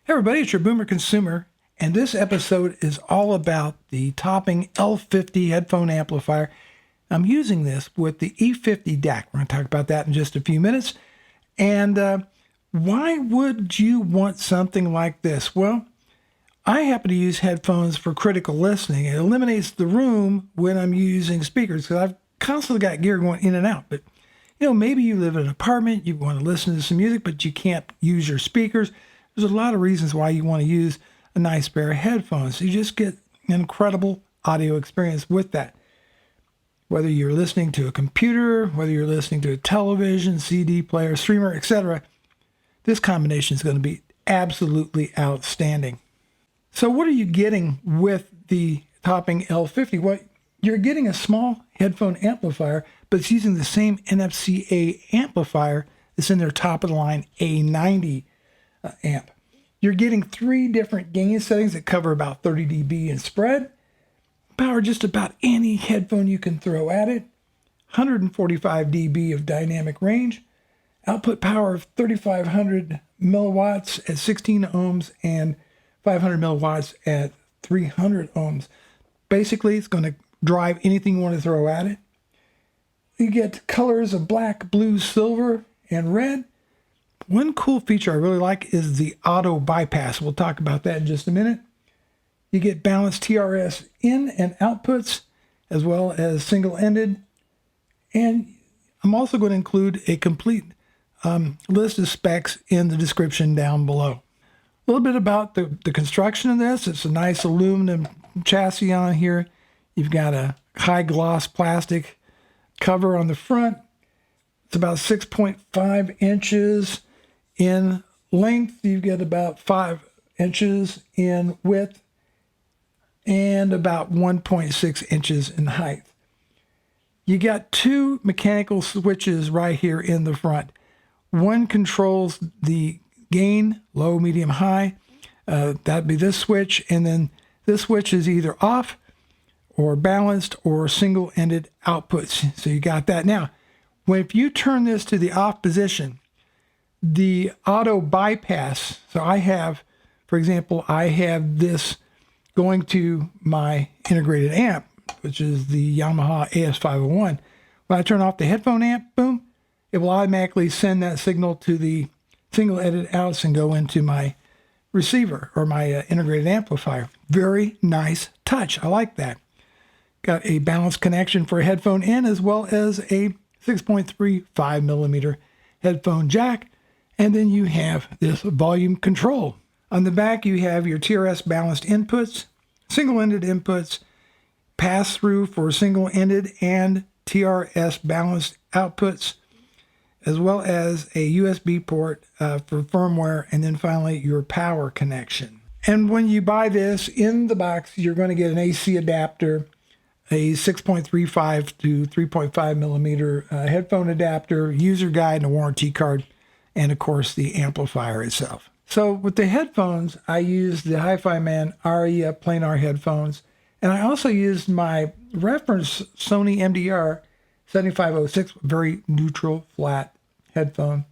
Hey everybody, it's your Boomer Consumer, and this episode is all about the topping L50 headphone amplifier. I'm using this with the E50 Dac. We're going to talk about that in just a few minutes. And why would you want something like this? Well, I happen to use headphones for critical listening. It eliminates the room when I'm using speakers because I've constantly got gear going in and out. But, maybe you live in an apartment, you want to listen to some music, but you can't use your speakers. There's a lot of reasons why you want to use a nice pair of headphones. You just get an incredible audio experience with that. Whether you're listening to a computer, whether you're listening to a television, CD player, streamer, etc., this combination is going to be absolutely outstanding. So what are you getting with the topping L50? Well, you're getting a small headphone amplifier, but it's using the same NFC-A amplifier that's in their top-of-the-line A90 amp. You're getting 3 different gain settings that cover about 30 dB in spread. Power just about any headphone you can throw at it. 145 dB of dynamic range. Output power of 3,500 milliwatts at 16 ohms and 500 milliwatts at 300 ohms. Basically, it's going to drive anything you want to throw at it. You get colors of black, blue, silver, and red. One cool feature I really like is the auto bypass. We'll talk about that in just a minute. You get balanced TRS in and outputs, as well as single-ended. And I'm also going to include a complete list of specs in the description down below. A little bit about the construction of this. It's a nice aluminum chassis on here. You've got a high-gloss plastic cover on the front. It's about 6.5 inches in length. You get about 5 inches in width and about 1.6 inches in height. You got 2 mechanical switches right here in the front. One controls the gain, low, medium, high. That'd be this switch. And then this switch is either off or balanced or single-ended outputs. So you got that. Now, if you turn this to the off position, the auto bypass, so I have, for example, I have this going to my integrated amp, which is the Yamaha AS501. When I turn off the headphone amp, boom, it will automatically send that signal to the single-ended outs and go into my receiver or my integrated amplifier. Very nice touch. I like that. Got a balanced connection for a headphone in as well as a 6.35 millimeter headphone jack. And then you have this volume control. On the back, you have your TRS balanced inputs, single-ended inputs, pass-through for single-ended and TRS balanced outputs, as well as a USB port for firmware, and then finally your power connection. And when you buy this in the box, you're going to get an AC adapter, a 6.35 to 3.5 millimeter headphone adapter, user guide, and a warranty card, and of course the amplifier itself. So with the headphones, I used the HIFI Man ARIA planar headphones, and I also used my reference Sony MDR 7506, very neutral, flat headphone.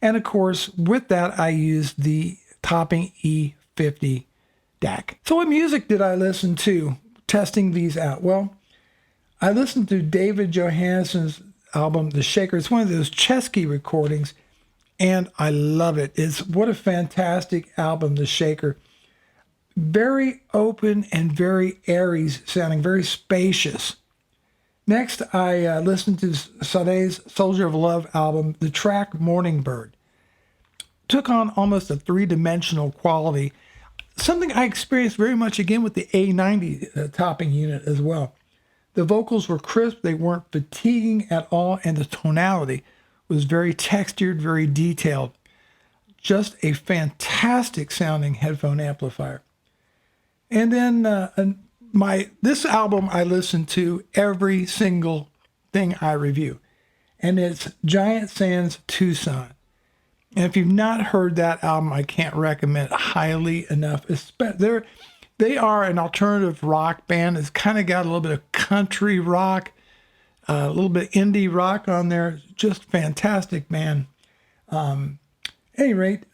And of course, with that, I used the topping E50 Dac. So what music did I listen to testing these out? Well, I listened to David Johansen's album, The Shaker. It's one of those Chesky recordings, and I love it. What a fantastic album, The Shaker. Very open and very airy sounding, very spacious. Next, I listened to Sade's Soldier of Love album, the track Morning Bird. Took on almost a 3-dimensional quality, something I experienced very much again with the A90 topping unit as well. The vocals were crisp, they weren't fatiguing at all, and the tonality was very textured, very detailed. Just a fantastic sounding headphone amplifier. And then this album I listen to every single thing I review, and it's Giant Sands Tucson. And if you've not heard that album, I can't recommend it highly enough. They are an alternative rock band. It's kind of got a little bit of country rock, a little bit indie rock on there. Just fantastic, man. At any rate,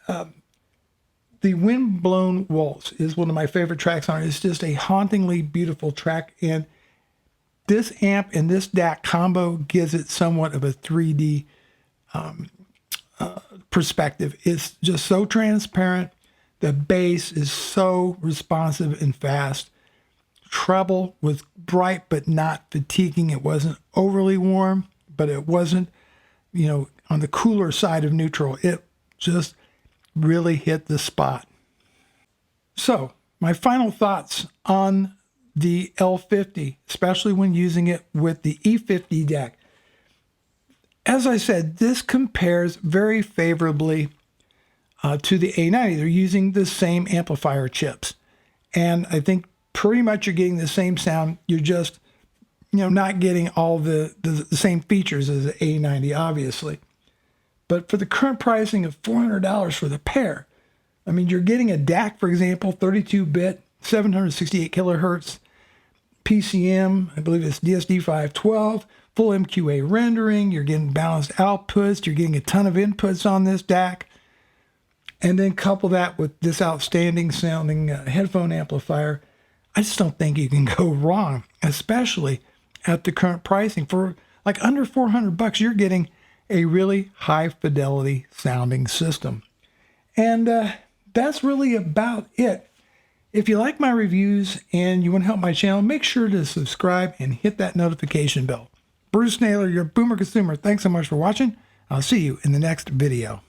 the The Windblown Waltz is one of my favorite tracks on it. It's just a hauntingly beautiful track, and this amp and this DAC combo gives it somewhat of a 3D perspective. It's just so transparent. The bass is so responsive and fast. Treble was bright but not fatiguing. It wasn't overly warm, but it wasn't, on the cooler side of neutral. It just really hit the spot. So, my final thoughts on the L50, especially when using it with the E50 Dac. As I said, this compares very favorably to the A90. They're using the same amplifier chips. And I think pretty much you're getting the same sound. You're just, not getting all the same features as the A90, obviously. But for the current pricing of $400 for the pair, I mean, you're getting a DAC, for example, 32-bit, 768 kilohertz, PCM, I believe it's DSD512, full MQA rendering, you're getting balanced outputs, you're getting a ton of inputs on this DAC, and then couple that with this outstanding sounding headphone amplifier. I just don't think you can go wrong, especially at the current pricing. For like under $400, you're getting a really high fidelity sounding system. And that's really about it. If you like my reviews and you want to help my channel, make sure to subscribe and hit that notification bell. Bruce Naylor, your Boomer Consumer. Thanks so much for watching. I'll see you in the next video.